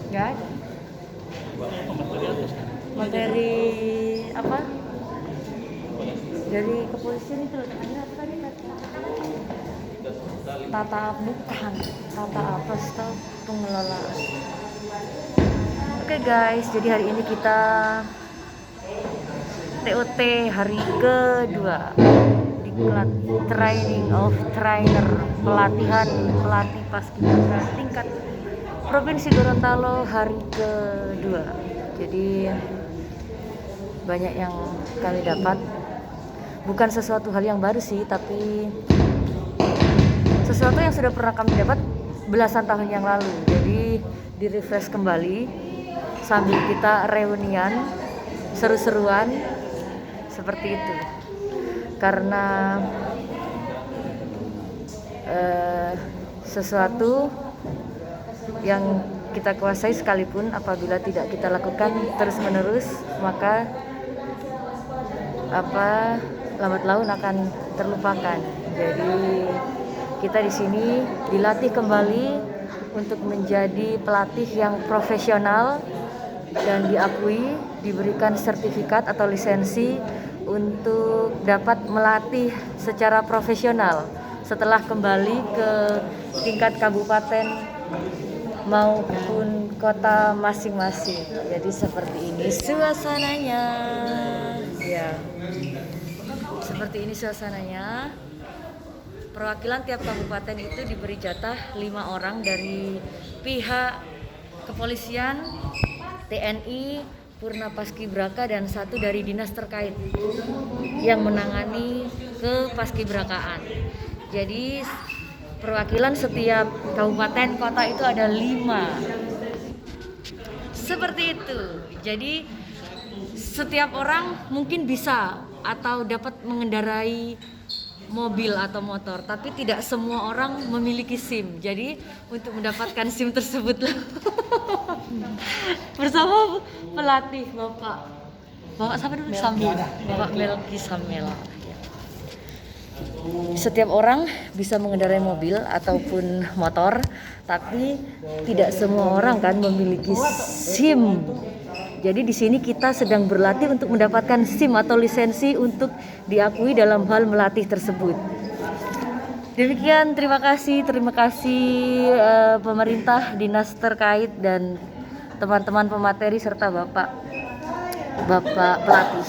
Nggak ada. Materi apa? Dari kepolisian itu ada apa tadi? Tata apa setahu pengelolaan. Oke guys, jadi hari ini kita TOT hari kedua di training of trainer, pelatihan pelatih paskibraka tingkat Provinsi Gorontalo hari kedua. Jadi banyak yang kami dapat, bukan sesuatu hal yang baru sih, tapi sesuatu yang sudah pernah kami dapat belasan tahun yang lalu. Jadi di refresh kembali sambil kita reunian, seru-seruan seperti itu. Karena sesuatu yang kita kuasai sekalipun apabila tidak kita lakukan terus-menerus, maka lambat laun akan terlupakan. Jadi kita di sini dilatih kembali untuk menjadi pelatih yang profesional dan diakui, diberikan sertifikat atau lisensi untuk dapat melatih secara profesional setelah kembali ke tingkat kabupaten maupun kota masing-masing. Jadi seperti ini suasananya. Ya. Seperti ini suasananya. Perwakilan tiap kabupaten itu diberi jatah 5 orang dari pihak kepolisian, TNI, Purna Paskibraka, dan 1 dari dinas terkait yang menangani ke paskibrakaan. Jadi perwakilan setiap kabupaten kota itu ada 5. Seperti itu. Jadi setiap orang mungkin bisa atau dapat mengendarai mobil atau motor, tapi tidak semua orang memiliki SIM. Jadi untuk mendapatkan SIM tersebut bersama pelatih Bapak siapa dulu? Sambil Bapak Melki Samela. Setiap orang bisa mengendarai mobil ataupun motor, tapi tidak semua orang kan memiliki SIM. Jadi di sini kita sedang berlatih untuk mendapatkan SIM atau lisensi untuk diakui dalam hal melatih tersebut. Demikian, terima kasih pemerintah, dinas terkait, dan teman-teman pemateri serta Bapak pelatih.